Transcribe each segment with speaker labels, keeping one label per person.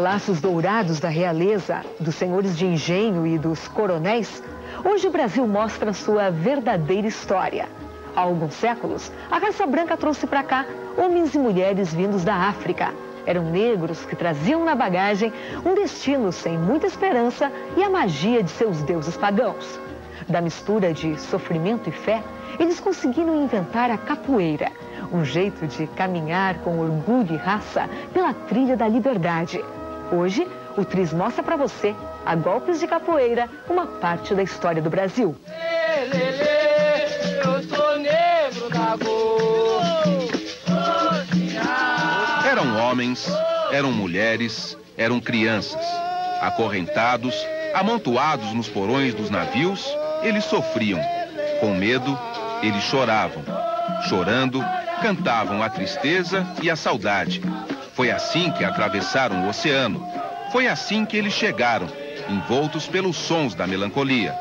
Speaker 1: palácios dourados da realeza, dos senhores de engenho e dos coronéis, hoje o Brasil mostra sua verdadeira história. Há alguns séculos, a raça branca trouxe para cá homens e mulheres vindos da África. Eram negros que traziam na bagagem um destino sem muita esperança e a magia de seus deuses pagãos. Da mistura de sofrimento e fé, eles conseguiram inventar a capoeira, um jeito de caminhar com orgulho e raça pela trilha da liberdade. Hoje, o Tris mostra para você, a golpes de capoeira, uma parte da história do Brasil.
Speaker 2: Eu sou negro da
Speaker 3: Eram homens, eram mulheres, eram crianças. Acorrentados, amontoados nos porões dos navios, eles sofriam. Com medo, eles choravam. Chorando, cantavam a tristeza e a saudade. Foi assim que atravessaram o oceano. Foi assim que eles chegaram, envoltos pelos sons da melancolia.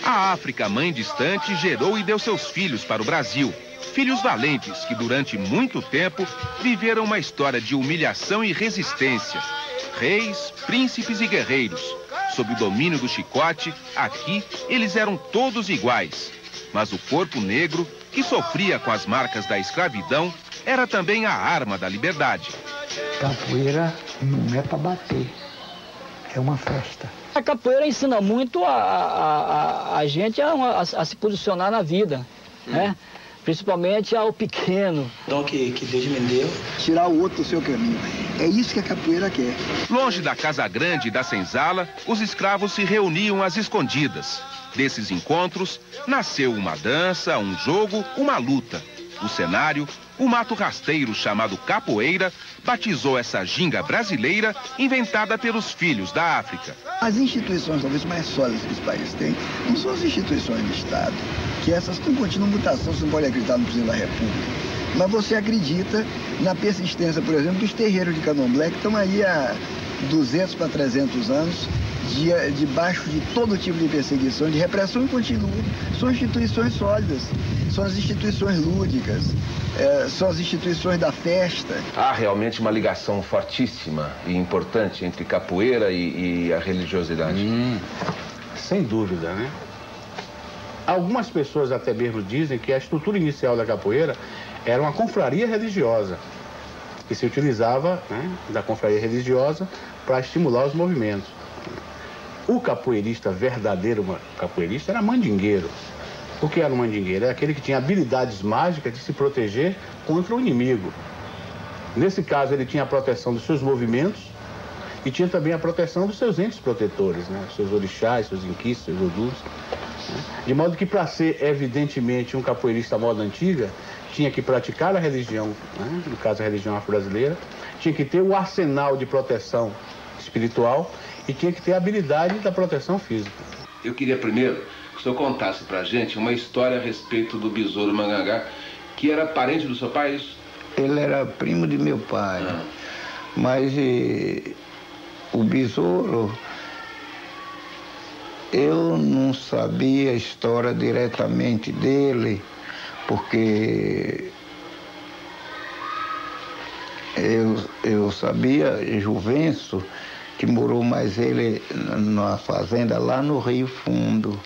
Speaker 3: A África, mãe distante, gerou e deu seus filhos para o Brasil. Filhos valentes que durante muito tempo viveram uma história de humilhação e resistência. Reis, príncipes e guerreiros. Sob o domínio do chicote, aqui eles eram todos iguais. Mas o corpo negro, que sofria com as marcas da escravidão, era também a arma da liberdade.
Speaker 4: Capoeira não é para bater, é uma festa.
Speaker 5: A capoeira ensina muito a gente a se posicionar na vida, né? Principalmente ao pequeno.
Speaker 6: Então que Deus me deu.
Speaker 7: Tirar o outro do seu caminho. É isso que a capoeira quer.
Speaker 3: Longe da Casa Grande e da Senzala, os escravos se reuniam às escondidas. Desses encontros, nasceu uma dança, um jogo, uma luta. O cenário, o mato rasteiro chamado capoeira, batizou essa ginga brasileira inventada pelos filhos da África.
Speaker 7: As instituições talvez mais sólidas que esse país tem não são as instituições do Estado, que essas estão em contínua mutação, você não pode acreditar no presidente da República. Mas você acredita na persistência, por exemplo, dos terreiros de candomblé, que estão aí há 200 para 300 anos, debaixo de todo tipo de perseguição, de repressão, e continuam. São instituições sólidas, são as instituições lúdicas, são as instituições da festa.
Speaker 8: Há realmente uma ligação fortíssima e importante entre capoeira e a religiosidade.
Speaker 9: Sem dúvida, né? Algumas pessoas até mesmo dizem que a estrutura inicial da capoeira era uma confraria religiosa, que se utilizava, né, da confraria religiosa para estimular os movimentos. O capoeirista, verdadeiro capoeirista, era mandingueiro. O que era um mandingueiro? Era aquele que tinha habilidades mágicas de se proteger contra o inimigo. Nesse caso, ele tinha a proteção dos seus movimentos e tinha também a proteção dos seus entes protetores, né? Seus orixás, seus inquis, seus odus. Né? De modo que, para ser, evidentemente, um capoeirista à moda antiga, tinha que praticar a religião, né? No caso, a religião afro-brasileira, tinha que ter o arsenal de proteção espiritual e tinha que ter a habilidade da proteção física.
Speaker 8: Eu queria primeiro que o senhor contasse pra gente uma história a respeito do Besouro Mangangá, que era parente do seu pai, isso?
Speaker 4: Ele era primo de meu pai, mas o Besouro, eu não sabia a história diretamente dele, porque eu sabia Juvencio, que morou mais ele numa fazenda lá no Rio Fundo.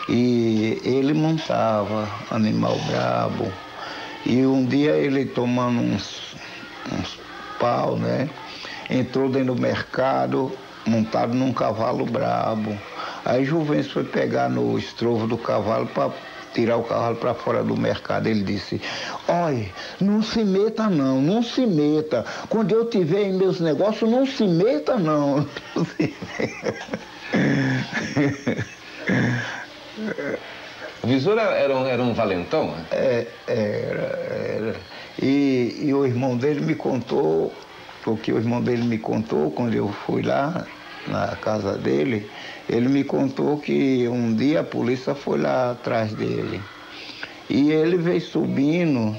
Speaker 4: E ele montava animal brabo. E um dia ele tomando uns pau, né? Entrou dentro do mercado, montado num cavalo brabo. Aí Juvencio foi pegar no estrovo do cavalo para tirar o cavalo para fora do mercado. Ele disse: olha, não se meta não, não se meta. Quando eu tiver em meus negócios, não se meta não.
Speaker 8: O Besouro era um valentão?
Speaker 4: Era. E o irmão dele me contou porque o irmão dele me contou, quando eu fui lá na casa dele, ele me contou que um dia a polícia foi lá atrás dele. E ele veio subindo,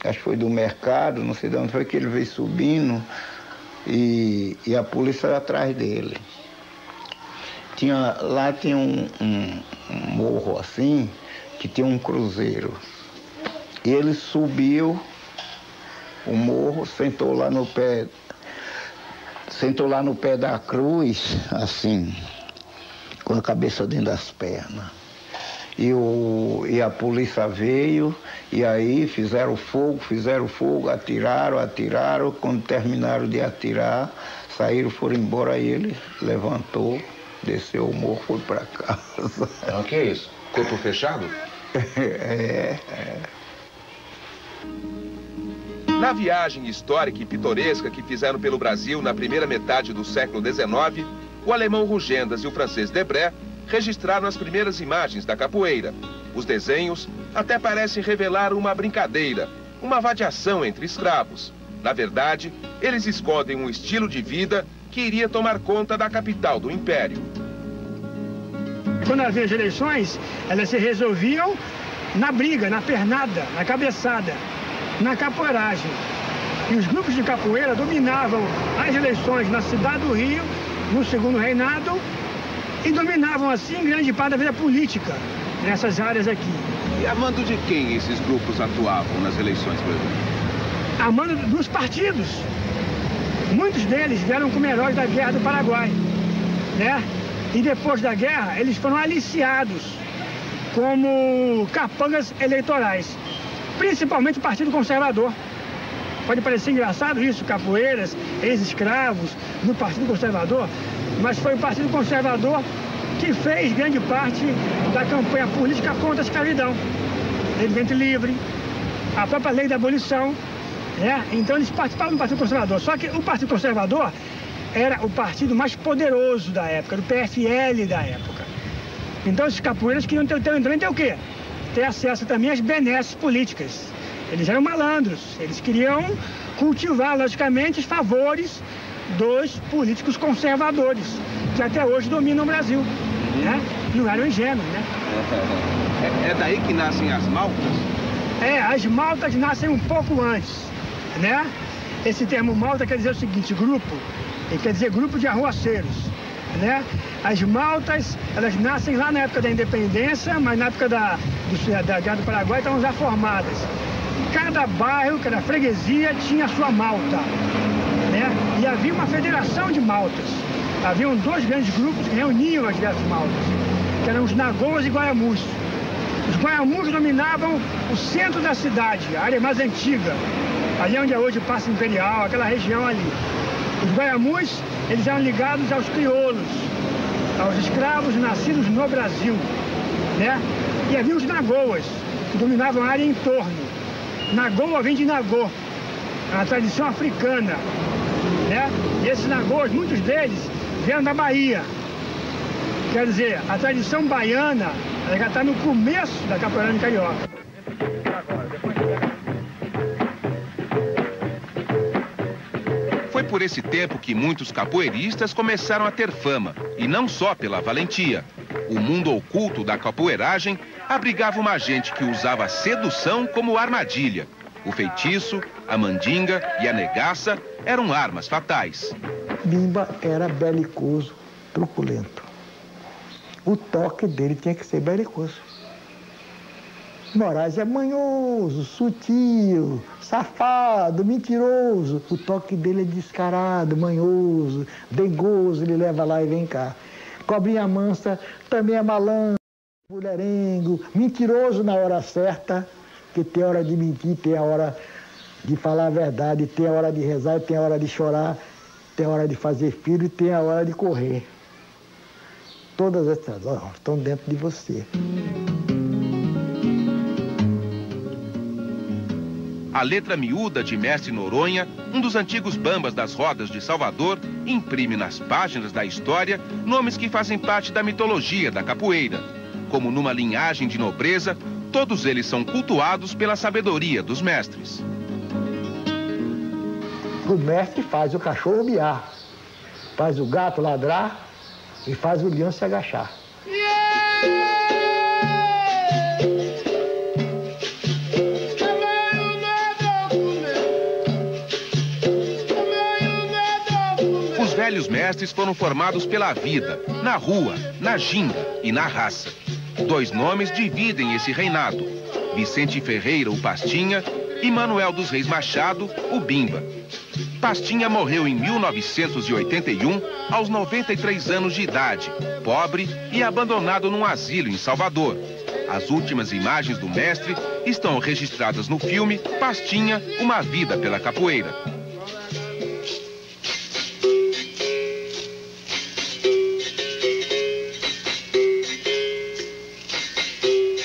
Speaker 4: acho que foi do mercado, não sei de onde foi que ele veio subindo, e a polícia atrás dele. Lá tinha um morro assim, que tinha um cruzeiro. E ele subiu o morro, sentou lá no pé da cruz, assim, com a cabeça dentro das pernas. E a polícia veio, e aí fizeram fogo, atiraram. Quando terminaram de atirar, saíram, foram embora, aí ele levantou, desceu o morro, foi para casa.
Speaker 3: O que é isso? Corpo fechado? Na viagem histórica e pitoresca que fizeram pelo Brasil na primeira metade do século XIX, o alemão Rugendas e o francês Debré registraram as primeiras imagens da capoeira. Os desenhos até parecem revelar uma brincadeira, uma vadiação entre escravos. Na verdade, eles escondem um estilo de vida que iria tomar conta da capital do Império.
Speaker 10: Quando havia as eleições, elas se resolviam na briga, na pernada, na cabeçada, na capoeiragem. E os grupos de capoeira dominavam as eleições na cidade do Rio, no segundo reinado, e dominavam assim grande parte da vida política nessas áreas aqui.
Speaker 3: E a mando de quem esses grupos atuavam nas eleições, por exemplo?
Speaker 10: A mando dos partidos. Muitos deles vieram como heróis da Guerra do Paraguai, né? E depois da guerra, eles foram aliciados como capangas eleitorais, principalmente o Partido Conservador. Pode parecer engraçado isso, capoeiras, ex-escravos no Partido Conservador, mas foi o Partido Conservador que fez grande parte da campanha política contra a escravidão. Lei do ventre livre, a própria lei da abolição, né? Então eles participavam do Partido Conservador. Só que o Partido Conservador era o partido mais poderoso da época, do PFL da época. Então esses capoeiras queriam também ter o quê? Ter acesso também às benesses políticas. Eles eram malandros, eles queriam cultivar, logicamente, os favores dos políticos conservadores, que até hoje dominam o Brasil, né? Não eram ingênuos, né?
Speaker 3: É daí que nascem as maltas?
Speaker 10: As maltas nascem um pouco antes, né? Esse termo malta quer dizer o seguinte, grupo, ele quer dizer grupo de arruaceiros, né? As maltas, elas nascem lá na época da independência, mas na época da Guerra do Paraguai estavam já formadas. Cada bairro, cada freguesia tinha a sua malta, né? E havia uma federação de maltas. Haviam dois grandes grupos que reuniam as diversas maltas, que eram os Nagoas e Guaiamus. Os Guaiamus dominavam o centro da cidade, a área mais antiga, ali onde é hoje o Paço Imperial, aquela região ali. Os Guaiamus, eles eram ligados aos crioulos, aos escravos nascidos no Brasil, né? E havia os Nagoas, que dominavam a área em torno. Nagoa vem de Nagô, é uma tradição africana, né? E esses Nagoas, muitos deles, vieram da Bahia. Quer dizer, a tradição baiana, ela já está no começo da capoeira carioca.
Speaker 3: Foi por esse tempo que muitos capoeiristas começaram a ter fama, e não só pela valentia. O mundo oculto da capoeiragem abrigava uma gente que usava a sedução como armadilha. O feitiço, a mandinga e a negaça eram armas fatais.
Speaker 11: Bimba era belicoso, truculento. O toque dele tinha que ser belicoso. Moraes é manhoso, sutil, safado, mentiroso. O toque dele é descarado, manhoso, dengoso, ele leva lá e vem cá. Cobrinha mansa também é malandro, mulherengo, mentiroso na hora certa, que tem hora de mentir, tem a hora de falar a verdade, tem a hora de rezar, tem a hora de chorar, tem a hora de fazer filho e tem a hora de correr. Todas essas horas estão dentro de você.
Speaker 3: A letra miúda de Mestre Noronha, um dos antigos bambas das rodas de Salvador, imprime nas páginas da história nomes que fazem parte da mitologia da capoeira. Como numa linhagem de nobreza, todos eles são cultuados pela sabedoria dos mestres.
Speaker 11: O mestre faz o cachorro miar, faz o gato ladrar e faz o leão se agachar.
Speaker 3: Os velhos mestres foram formados pela vida, na rua, na ginga e na raça. 2 nomes dividem esse reinado: Vicente Ferreira, o Pastinha, e Manuel dos Reis Machado, o Bimba. Pastinha morreu em 1981, aos 93 anos de idade, pobre e abandonado num asilo em Salvador. As últimas imagens do mestre estão registradas no filme Pastinha, Uma Vida pela Capoeira.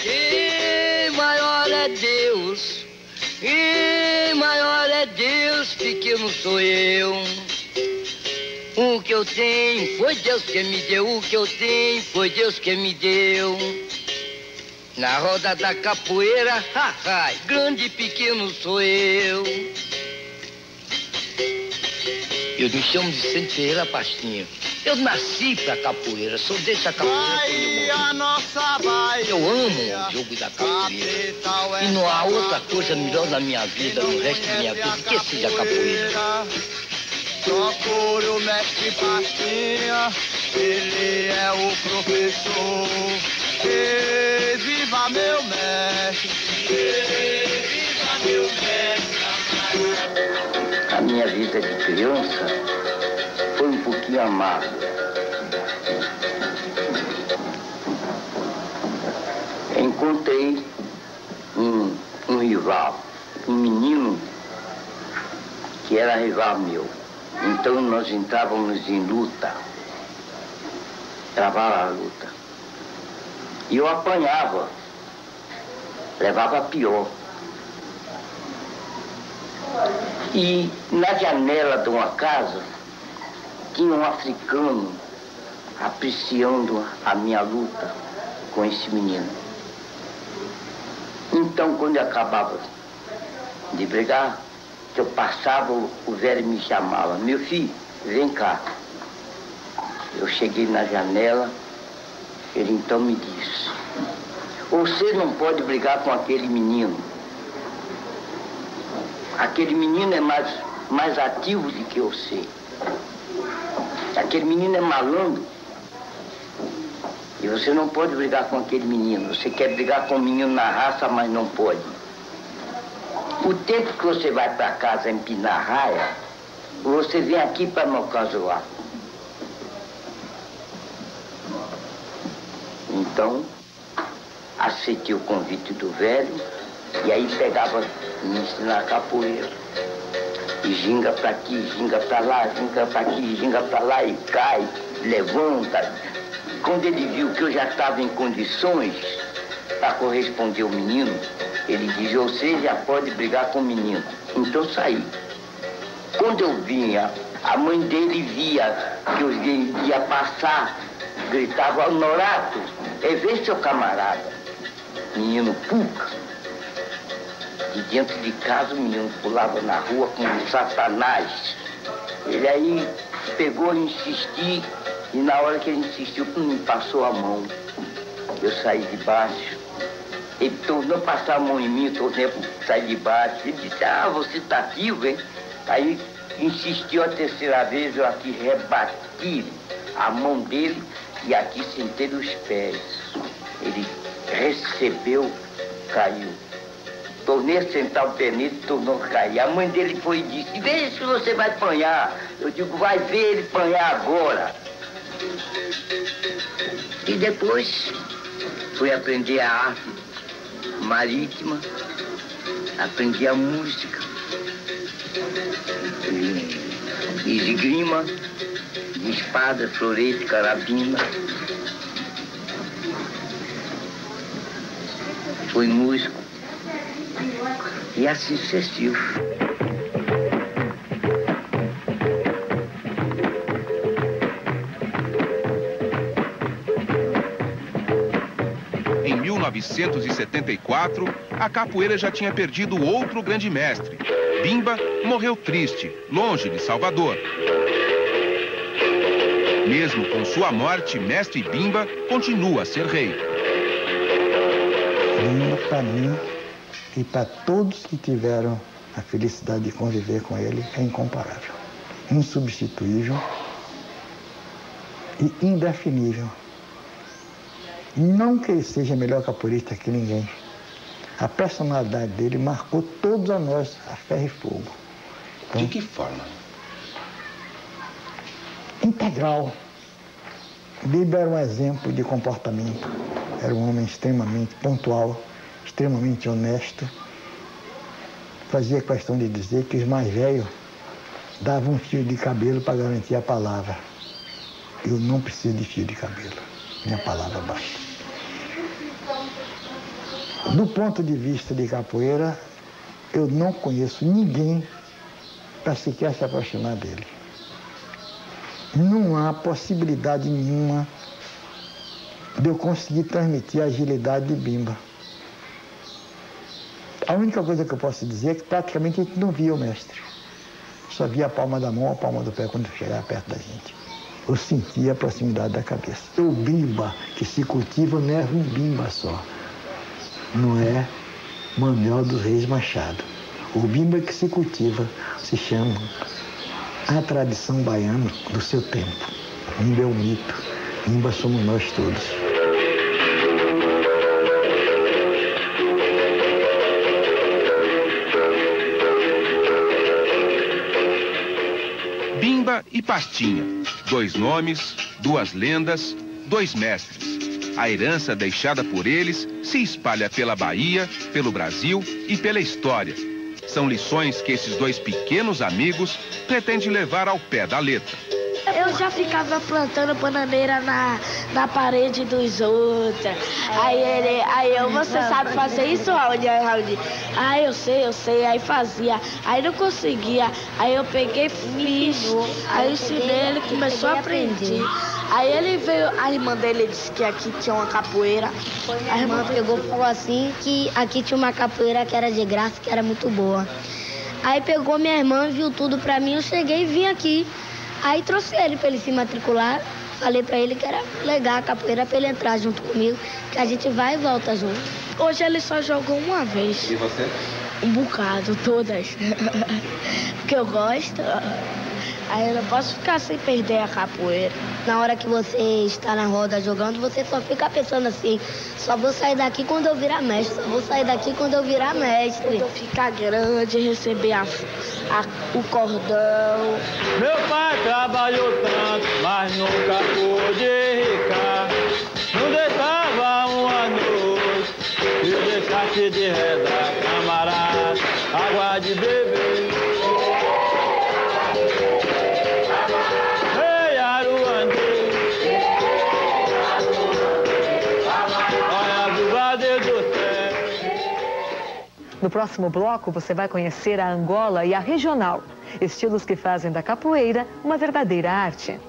Speaker 2: E maior é Deus, e maior é Deus, pequeno sou eu. O que eu tenho foi Deus que me deu, o que eu tenho foi Deus que me deu. Na roda da capoeira, grande e pequeno sou eu. Eu me chamo Vicente Ferreira Pastinha. Eu nasci pra capoeira, sou dessa capoeira eu amo o jogo da capoeira. E não há outra coisa melhor na minha vida, no resto da minha vida, que seja capoeira.
Speaker 12: Procuro o mestre Pastinha, ele é o professor. E viva meu mestre, viva meu mestre.
Speaker 13: A minha vida de criança foi um pouquinho amarga. Encontrei um rival, um menino que era rival meu. Então nós entrávamos em luta, travava a luta. E eu apanhava, levava pior. E na janela de uma casa tinha um africano apreciando a minha luta com esse menino. Então, quando eu acabava de brigar, que eu passava, o velho me chamava: meu filho, vem cá. Eu cheguei na janela, ele então me disse: você não pode brigar com aquele menino. Aquele menino é mais ativo do que você. Aquele menino é malandro. E você não pode brigar com aquele menino. Você quer brigar com o menino na raça, mas não pode. O tempo que você vai para casa empinar a raia, você vem aqui para me ocasionar. Então, aceitei o convite do velho e aí pegava me ensinar a capoeira. E ginga para aqui, ginga para lá, ginga para aqui, ginga para lá e cai, levanta. Quando ele viu que eu já estava em condições para corresponder ao menino, ele disse: você já pode brigar com o menino. Então saí. Quando eu vinha, a mãe dele via que eu ia passar, gritava: Norato, é ver seu camarada. Menino puca. E dentro de casa o menino pulava na rua como um satanás. Ele aí pegou e insistiu, e na hora que ele insistiu, me passou a mão. Eu saí de baixo. Ele tornou passar a mão em mim, tornei a sair de baixo. Ele disse: ah, você está vivo, hein? Aí insistiu a terceira vez, eu aqui rebati a mão dele e aqui sentei os pés. Ele recebeu, caiu. Tornei a sentar o pé nele, tornou a cair. A mãe dele foi e disse: veja se você vai apanhar. Eu digo: vai ver ele apanhar agora. E depois fui aprender a arte marítima, aprendi a música, e de grima, de espada, florete, carabina. Fui músico. E assim sucessivo.
Speaker 3: Em 1974, a capoeira já tinha perdido outro grande mestre, Bimba morreu triste, longe de Salvador. Mesmo com sua morte, Mestre Bimba continua a ser rei.
Speaker 11: Bimba, para mim e para todos que tiveram a felicidade de conviver com ele, é incomparável, insubstituível e indefinível. Não que ele seja melhor capoeirista que ninguém. A personalidade dele marcou todos a nós a ferro e fogo. Então,
Speaker 8: de que forma?
Speaker 11: Integral. Bimba era um exemplo de comportamento. Era um homem extremamente pontual, extremamente honesto. Fazia questão de dizer que os mais velhos davam um fio de cabelo para garantir a palavra. Eu não preciso de fio de cabelo. Minha palavra basta. Do ponto de vista de capoeira, eu não conheço ninguém para sequer se apaixonar dele. Não há possibilidade nenhuma de eu conseguir transmitir a agilidade de Bimba. A única coisa que eu posso dizer é que praticamente a gente não via o mestre. Só via a palma da mão, a palma do pé quando chegava perto da gente. Eu sentia a proximidade da cabeça. O Bimba que se cultiva não é um Bimba só. Não é Manuel dos Reis Machado. O Bimba que se cultiva se chama a tradição baiana do seu tempo. Bimba é o mito. Bimba somos nós todos.
Speaker 3: Bimba e Pastinha. 2 nomes, 2 lendas, 2 mestres. A herança deixada por eles se espalha pela Bahia, pelo Brasil e pela história. São lições que esses 2 pequenos amigos pretendem levar ao pé da letra.
Speaker 14: Eu já ficava plantando bananeira na parede dos outros. Aí você sabe fazer isso, Raul? Aí eu sei, aí fazia. Aí não conseguia. Aí eu peguei, fiz. Aí eu ensinei, ele começou a aprender. Aí ele veio, a irmã dele disse que aqui tinha uma capoeira.
Speaker 15: A irmã pegou e falou assim que aqui tinha uma capoeira que era de graça, que era muito boa. Aí pegou minha irmã, viu tudo pra mim, eu cheguei e vim aqui. Aí trouxe ele pra ele se matricular, falei pra ele que era legal a capoeira pra ele entrar junto comigo, que a gente vai e volta junto.
Speaker 14: Hoje ele só jogou uma vez.
Speaker 8: E você?
Speaker 14: Um bocado, todas. Porque eu gosto. Aí eu não posso ficar sem perder a capoeira.
Speaker 15: Na hora que você está na roda jogando, você só fica pensando assim, só vou sair daqui quando eu virar mestre, só vou sair daqui quando eu virar mestre.
Speaker 14: Quando eu ficar grande, receber o cordão.
Speaker 12: Meu pai trabalhou tanto, mas nunca pôde ricar. Não deitava uma noite, e deixasse de rezar, camarada, água de beber.
Speaker 1: No próximo bloco, você vai conhecer a Angola e a regional, estilos que fazem da capoeira uma verdadeira arte.